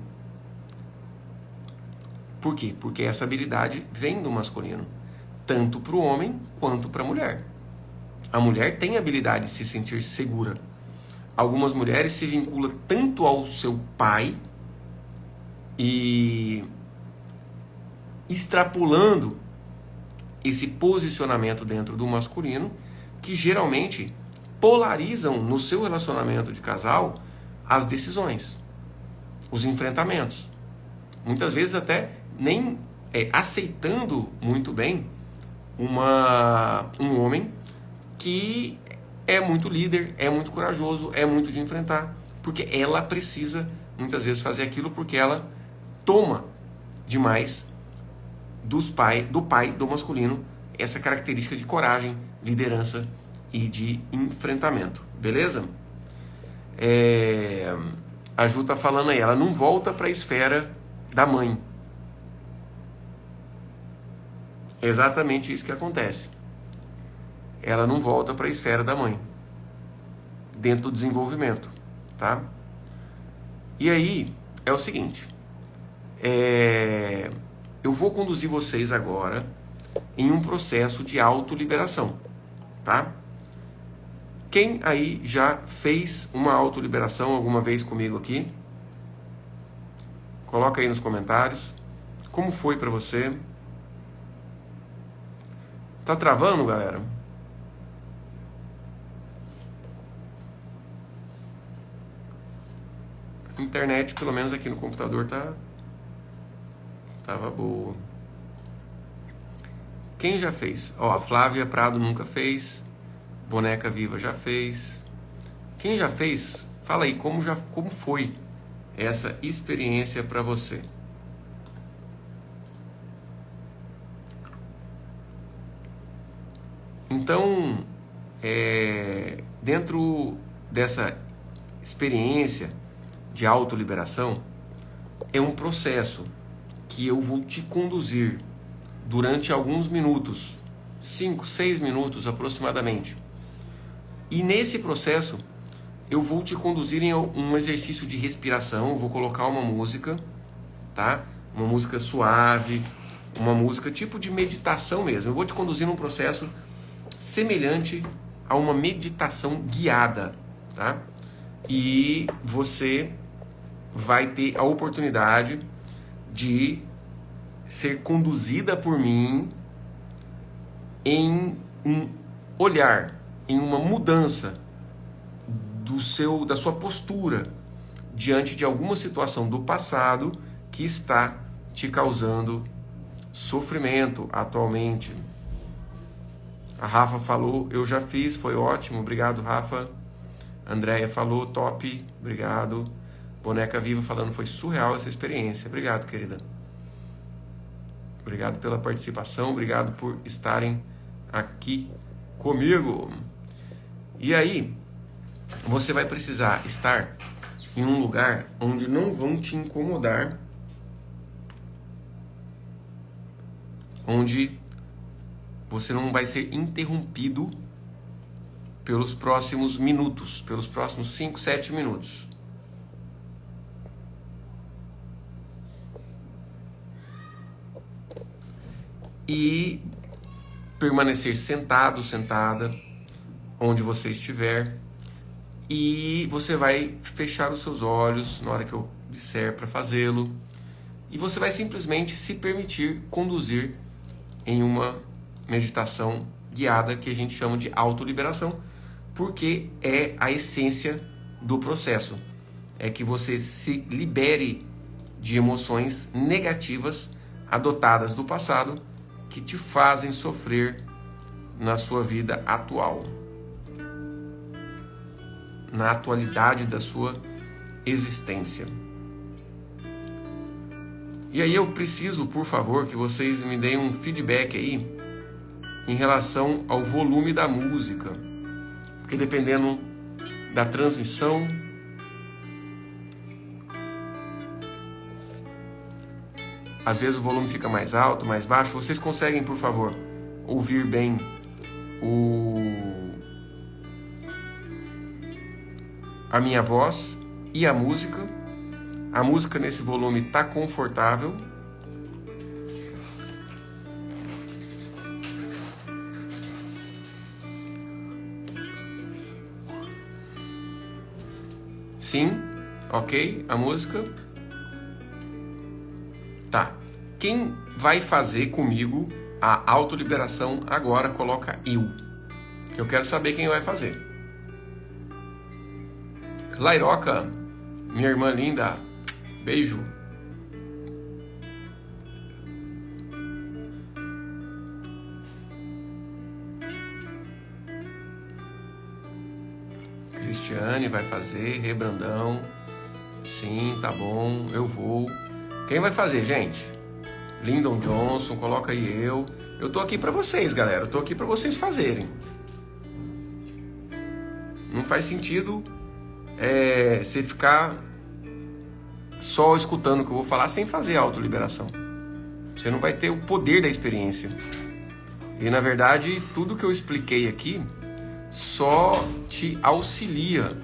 Por quê? Porque essa habilidade vem do masculino, tanto para o homem quanto para a mulher. A mulher tem a habilidade de se sentir segura. Algumas mulheres se vinculam tanto ao seu pai e extrapolando esse posicionamento dentro do masculino, que geralmente polarizam no seu relacionamento de casal as decisões, os enfrentamentos. Muitas vezes até nem aceitando muito bem um homem que é muito líder, é muito corajoso, é muito de enfrentar, porque ela precisa muitas vezes fazer aquilo porque ela toma demais do pai, do masculino, essa característica de coragem, liderança e de enfrentamento, beleza? A Ju tá falando aí, ela não volta para a esfera da mãe. É exatamente isso que acontece. Ela não volta para a esfera da mãe, dentro do desenvolvimento, tá? E aí, é o seguinte, eu vou conduzir vocês agora em um processo de autoliberação, tá? Quem aí já fez uma autoliberação alguma vez comigo aqui? Coloca aí nos comentários. Como foi pra você? Tá travando, galera? A internet, pelo menos aqui no computador, tava boa. Quem já fez? Ó, a Flávia Prado nunca fez. Boneca Viva já fez. Quem já fez? Fala aí como foi essa experiência para você. Então, dentro dessa experiência de autoliberação, é um processo que eu vou te conduzir durante alguns minutos, 5, 6 minutos aproximadamente. E nesse processo, eu vou te conduzir em um exercício de respiração, eu vou colocar uma música, tá? Uma música suave, uma música tipo de meditação mesmo. Eu vou te conduzir num processo semelhante a uma meditação guiada, tá? E você vai ter a oportunidade de ser conduzida por mim em um olhar, em uma mudança da sua postura diante de alguma situação do passado que está te causando sofrimento atualmente. A Rafa falou, eu já fiz, foi ótimo, obrigado, Rafa. Andréia falou, top, obrigado. Boneca Viva falando, foi surreal essa experiência. Obrigado, querida. Obrigado pela participação, obrigado por estarem aqui comigo. E aí, você vai precisar estar em um lugar onde não vão te incomodar, onde você não vai ser interrompido pelos próximos minutos, pelos próximos 5, 7 minutos. E permanecer sentado, sentada, onde você estiver. E você vai fechar os seus olhos na hora que eu disser para fazê-lo. E você vai simplesmente se permitir conduzir em uma meditação guiada que a gente chama de autoliberação, porque é a essência do processo. É que você se libere de emoções negativas adotadas do passado que te fazem sofrer na sua vida atual, na atualidade da sua existência. E aí eu preciso, por favor, que vocês me deem um feedback aí em relação ao volume da música, porque dependendo da transmissão, às vezes o volume fica mais alto, mais baixo. Vocês conseguem, por favor, ouvir bem a minha voz e a música? A música nesse volume tá confortável? Sim? Ok? A música? Tá. Quem vai fazer comigo a autoliberação agora, coloca eu. Que eu quero saber quem vai fazer. Lairoca, minha irmã linda, beijo. Cristiane vai fazer, Rebrandão. Sim, tá bom, eu vou. Quem vai fazer, gente? Lyndon Johnson, coloca aí eu. Eu tô aqui pra vocês, galera. Eu tô aqui pra vocês fazerem. Não faz sentido você ficar só escutando o que eu vou falar sem fazer a autoliberação. Você não vai ter o poder da experiência. E, na verdade, tudo que eu expliquei aqui só te auxilia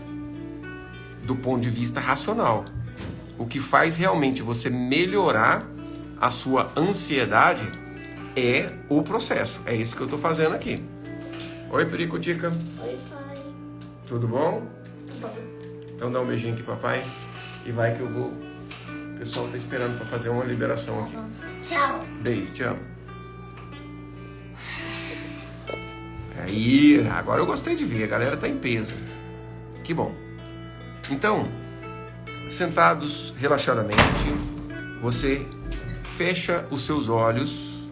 do ponto de vista racional. O que faz realmente você melhorar a sua ansiedade é o processo. É isso que eu tô fazendo aqui. Oi, Pericotica. Oi, pai. Tudo bom? Tudo bom. Então dá um beijinho aqui, papai. E vai que eu vou. O pessoal tá esperando para fazer uma liberação aqui. Tchau. Beijo, te amo. Aí, agora eu gostei de ver. A galera tá em peso. Que bom. Então, sentados relaxadamente, você fecha os seus olhos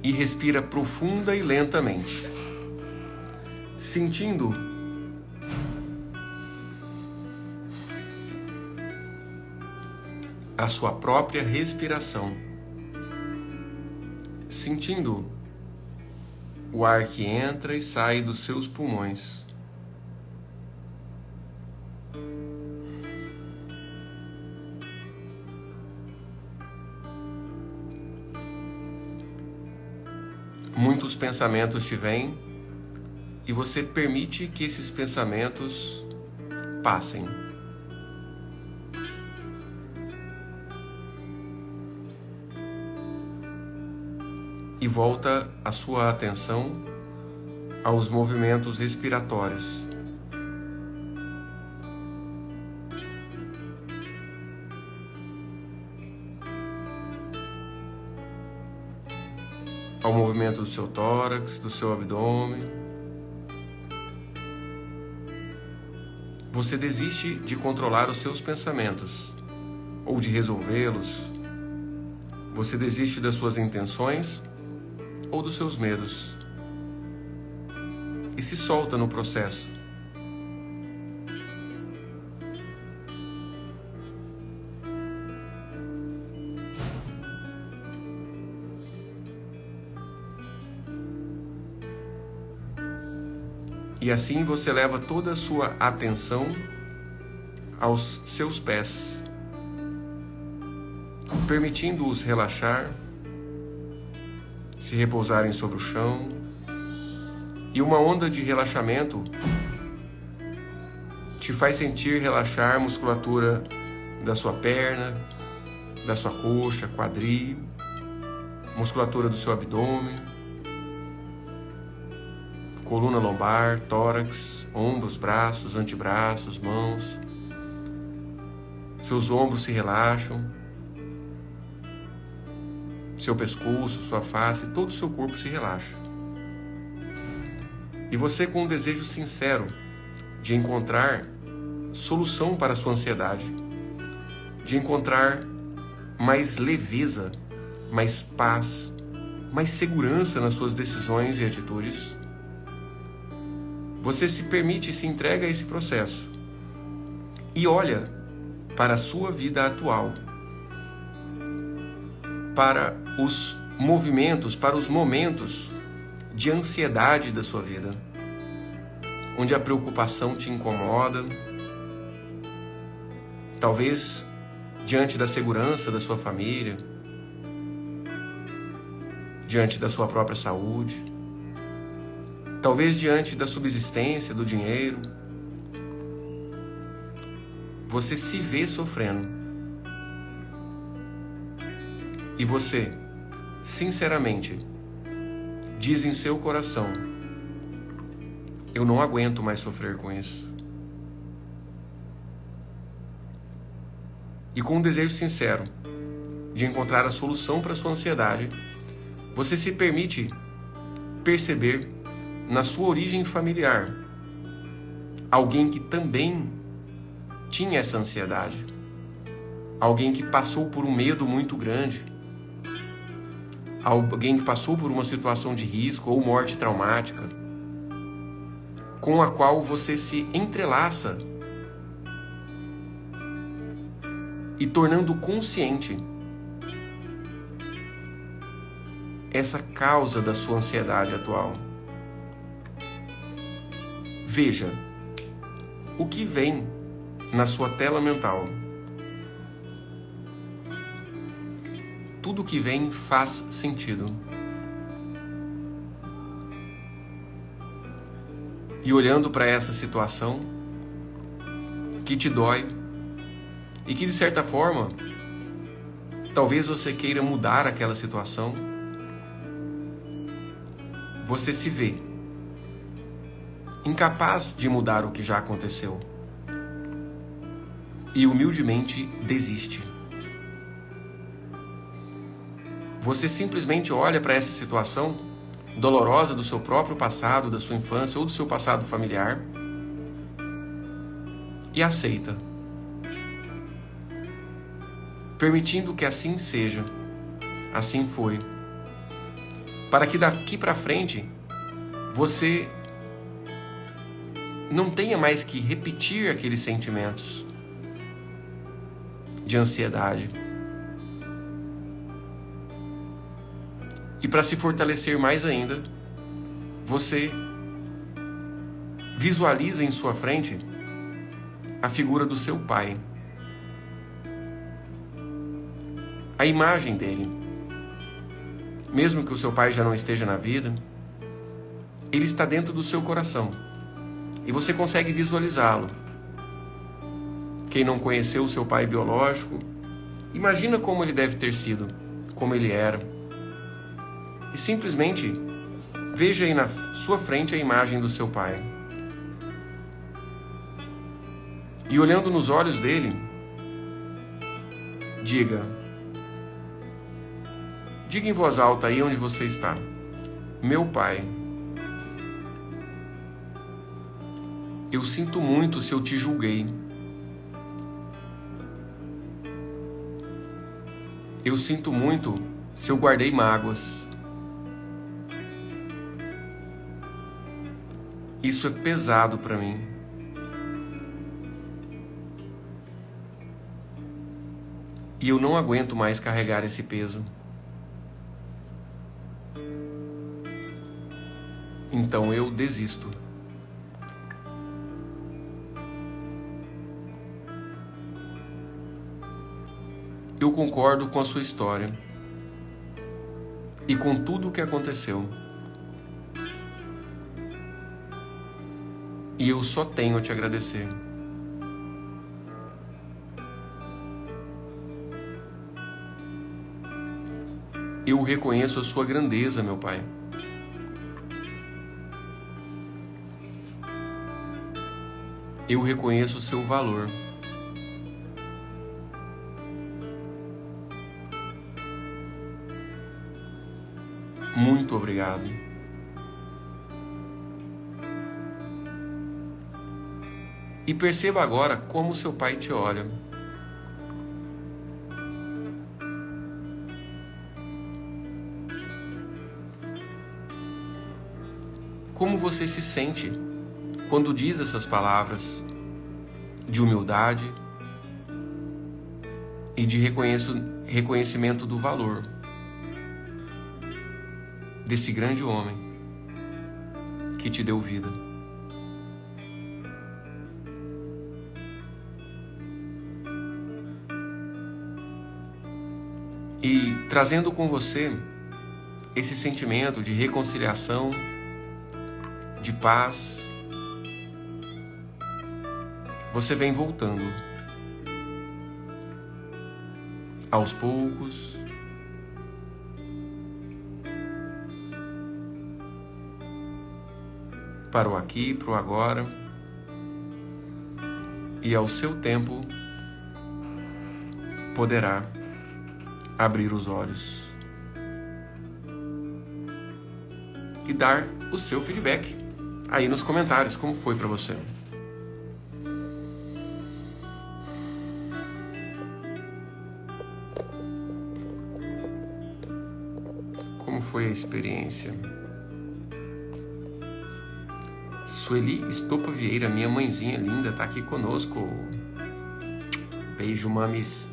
e respira profunda e lentamente, sentindo a sua própria respiração, sentindo o ar que entra e sai dos seus pulmões. Muitos pensamentos te vêm e você permite que esses pensamentos passem. E volta a sua atenção aos movimentos respiratórios. Ao movimento do seu tórax, do seu abdômen. Você desiste de controlar os seus pensamentos ou de resolvê-los. Você desiste das suas intenções ou dos seus medos e se solta no processo. E assim você leva toda a sua atenção aos seus pés, permitindo-os relaxar, se repousarem sobre o chão, e uma onda de relaxamento te faz sentir relaxar a musculatura da sua perna, da sua coxa, quadril, musculatura do seu abdômen, coluna lombar, tórax, ombros, braços, antebraços, mãos. Seus ombros se relaxam, seu pescoço, sua face, todo o seu corpo se relaxa. E você, com um desejo sincero de encontrar solução para a sua ansiedade, de encontrar mais leveza, mais paz, mais segurança nas suas decisões e atitudes, você se permite e se entrega a esse processo e olha para a sua vida atual, para os movimentos, para os momentos de ansiedade da sua vida, onde a preocupação te incomoda, talvez diante da segurança da sua família, diante da sua própria saúde, talvez diante da subsistência, do dinheiro. Você se vê sofrendo. E você, sinceramente, diz em seu coração: eu não aguento mais sofrer com isso. E com um desejo sincero de encontrar a solução para a sua ansiedade, você se permite perceber na sua origem familiar alguém que também tinha essa ansiedade, alguém que passou por um medo muito grande, alguém que passou por uma situação de risco ou morte traumática, com a qual você se entrelaça e tornando consciente essa causa da sua ansiedade atual. Veja o que vem na sua tela mental. Tudo que vem faz sentido. E olhando para essa situação que te dói e que de certa forma talvez você queira mudar aquela situação, você se vê incapaz de mudar o que já aconteceu e humildemente desiste. Você simplesmente olha para essa situação dolorosa do seu próprio passado, da sua infância ou do seu passado familiar e aceita, permitindo que assim seja, assim foi, para que daqui para frente você não tenha mais que repetir aqueles sentimentos de ansiedade. E para se fortalecer mais ainda, você visualiza em sua frente a figura do seu pai, a imagem dele. Mesmo que o seu pai já não esteja na vida, ele está dentro do seu coração e você consegue visualizá-lo. Quem não conheceu o seu pai biológico, imagina como ele deve ter sido, como ele era. E simplesmente veja aí na sua frente a imagem do seu pai. E olhando nos olhos dele, diga em voz alta aí onde você está: meu pai, eu sinto muito se eu te julguei. Eu sinto muito se eu guardei mágoas. Isso é pesado para mim. E eu não aguento mais carregar esse peso. Então eu desisto. Eu concordo com a sua história e com tudo o que aconteceu. E eu só tenho a te agradecer. Eu reconheço a sua grandeza, meu pai. Eu reconheço o seu valor. Muito obrigado. E perceba agora como seu pai te olha. Como você se sente quando diz essas palavras de humildade e de reconhecimento do valor desse grande homem que te deu vida? E trazendo com você esse sentimento de reconciliação, de paz, você vem voltando aos poucos, para o aqui, para o agora, e ao seu tempo poderá abrir os olhos e dar o seu feedback aí nos comentários, como foi para você. Como foi a experiência? Sueli Estopa Vieira, minha mãezinha linda, tá aqui conosco. Beijo, mames.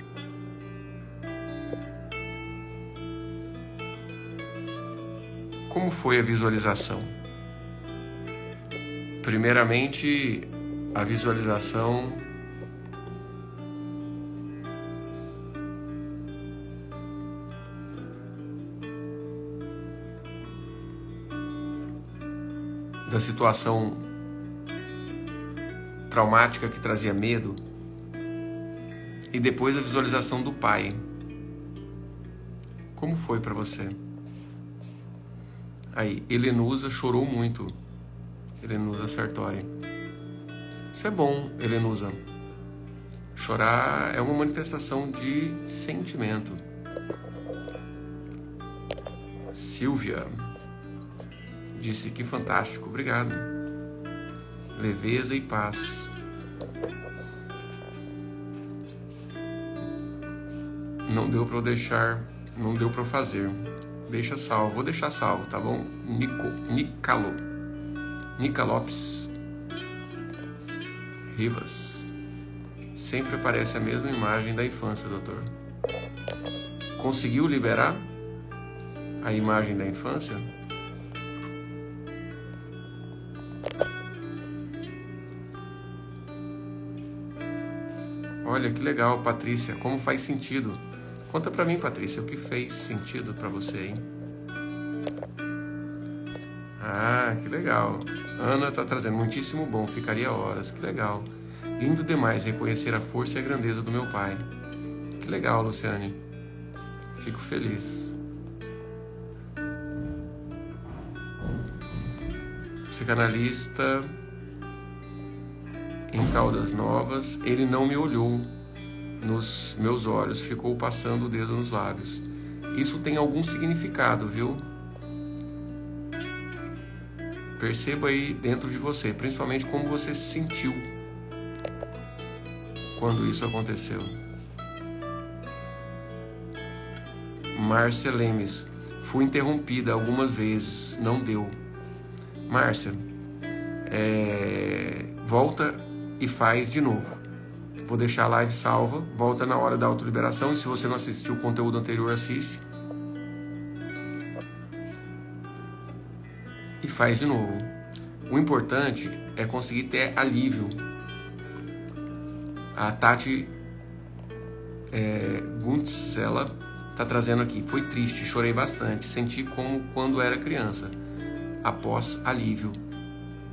Como foi a visualização? Primeiramente, a visualização da situação traumática que trazia medo, e depois a visualização do pai. Como foi para você? Aí, Helenusa chorou muito. Helenusa Sartori. Isso é bom, Helenusa. Chorar é uma manifestação de sentimento. Silvia disse que fantástico, obrigado. Leveza e paz. Não deu para eu deixar, não deu para eu fazer. Deixa salvo, vou deixar salvo, tá bom? Nica Lopes Rivas. Sempre aparece a mesma imagem da infância, doutor. Conseguiu liberar a imagem da infância? Olha que legal, Patrícia, como faz sentido. Conta pra mim, Patrícia, o que fez sentido pra você, hein? Ah, que legal. Ana tá trazendo muitíssimo bom, ficaria horas, que legal. Lindo demais reconhecer a força e a grandeza do meu pai. Que legal, Luciane. Fico feliz. Psicanalista em Caldas Novas, ele não me olhou nos meus olhos, ficou passando o dedo nos lábios. Isso tem algum significado, viu? Perceba aí dentro de você, principalmente como você se sentiu quando isso aconteceu. Márcia Lemes, fui interrompida algumas vezes, não deu. Márcia, volta e faz de novo. Vou deixar a live salva, volta na hora da autoliberação, e se você não assistiu o conteúdo anterior, assiste. E faz de novo. O importante é conseguir ter alívio. A Tati Guntz, ela está trazendo aqui. Foi triste, chorei bastante, senti como quando era criança, após alívio.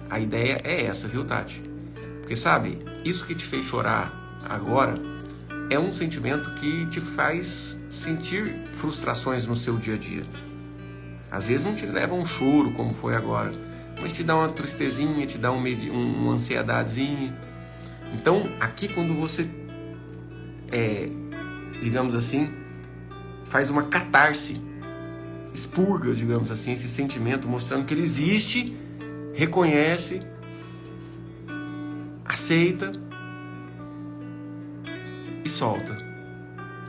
A ideia é essa, viu, Tati? Porque sabe, isso que te fez chorar agora é um sentimento que te faz sentir frustrações no seu dia a dia. Às vezes não te leva a um choro como foi agora, mas te dá uma tristezinha, te dá uma ansiedadezinha. Então, aqui quando você, digamos assim, faz uma catarse, expurga, digamos assim, esse sentimento, mostrando que ele existe, reconhece, aceita e solta.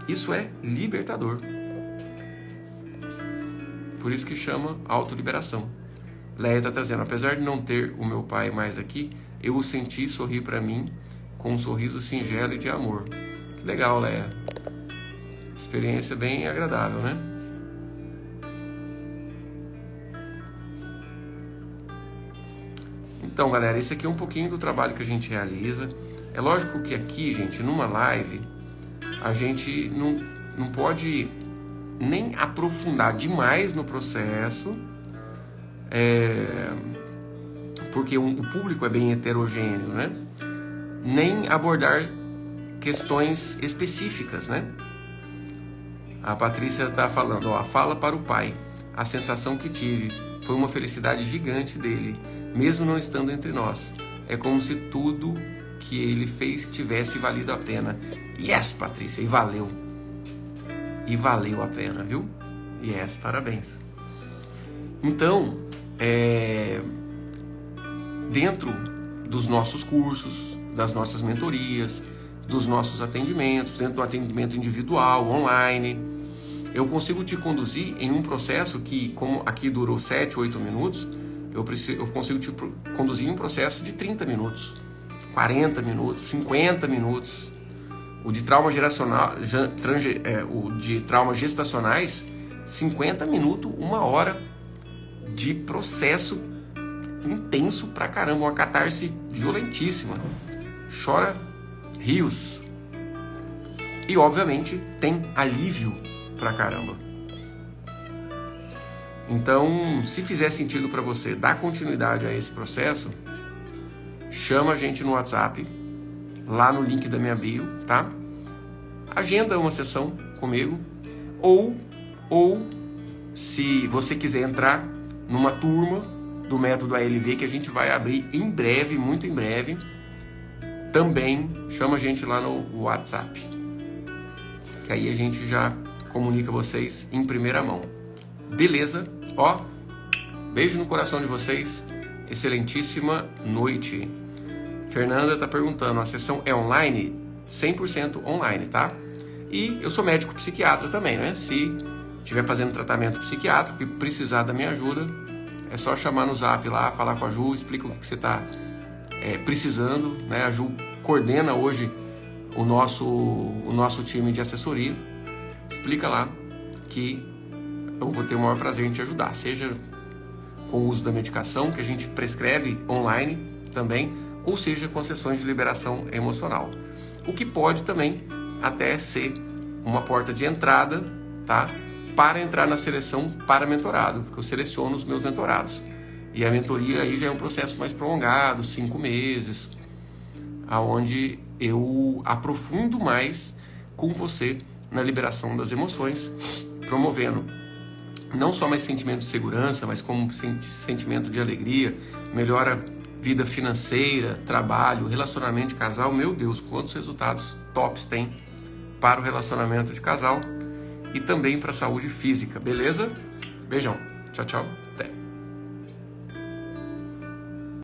Isso é libertador. Por isso que chama autoliberação. Leia está trazendo, apesar de não ter o meu pai mais aqui, eu o senti sorrir para mim com um sorriso singelo e de amor. Que legal, Leia. Experiência bem agradável, né? Então, galera, esse aqui é um pouquinho do trabalho que a gente realiza. É lógico que aqui, gente, numa live, a gente não pode nem aprofundar demais no processo, porque o público é bem heterogêneo, né? Nem abordar questões específicas, né? A Patrícia está falando, a fala para o pai. A sensação que tive foi uma felicidade gigante dele, mesmo não estando entre nós. É como se tudo que ele fez tivesse valido a pena. Yes, Patrícia, e valeu. E valeu a pena, viu? Yes, parabéns. Então, dentro dos nossos cursos, das nossas mentorias, dos nossos atendimentos, dentro do atendimento individual, online, eu consigo te conduzir em um processo que, como aqui durou 7, 8 minutos, eu consigo te conduzir em um processo de 30 minutos, 40 minutos, 50 minutos. O de trauma geracional, o de traumas gestacionais, 50 minutos, 1 hora de processo intenso pra caramba, uma catarse violentíssima. Chora rios. E obviamente tem alívio pra caramba. Então, se fizer sentido para você dar continuidade a esse processo, chama a gente no WhatsApp, lá no link da minha bio, tá? Agenda uma sessão comigo, ou se você quiser entrar numa turma do método ALV que a gente vai abrir em breve, muito em breve, também chama a gente lá no WhatsApp, que aí a gente já comunica vocês em primeira mão. Beleza? Ó, beijo no coração de vocês, excelentíssima noite. Fernanda tá perguntando, a sessão é online? 100% online, tá? E eu sou médico psiquiatra também, né? Se estiver fazendo tratamento psiquiátrico e precisar da minha ajuda, é só chamar no zap lá, falar com a Ju, explica o que você está precisando, né? A Ju coordena hoje o nosso time de assessoria. Explica lá que eu vou ter o maior prazer em te ajudar, seja com o uso da medicação, que a gente prescreve online também, ou seja com sessões de liberação emocional. O que pode também até ser uma porta de entrada, tá? Para entrar na seleção para mentorado, porque eu seleciono os meus mentorados. E a mentoria aí já é um processo mais prolongado, 5 meses, aonde eu aprofundo mais com você na liberação das emoções, promovendo não só mais sentimento de segurança, mas como sentimento de alegria, melhora vida financeira, trabalho, relacionamento de casal. Meu Deus, quantos resultados tops tem para o relacionamento de casal e também para a saúde física, beleza? Beijão, tchau, tchau, até.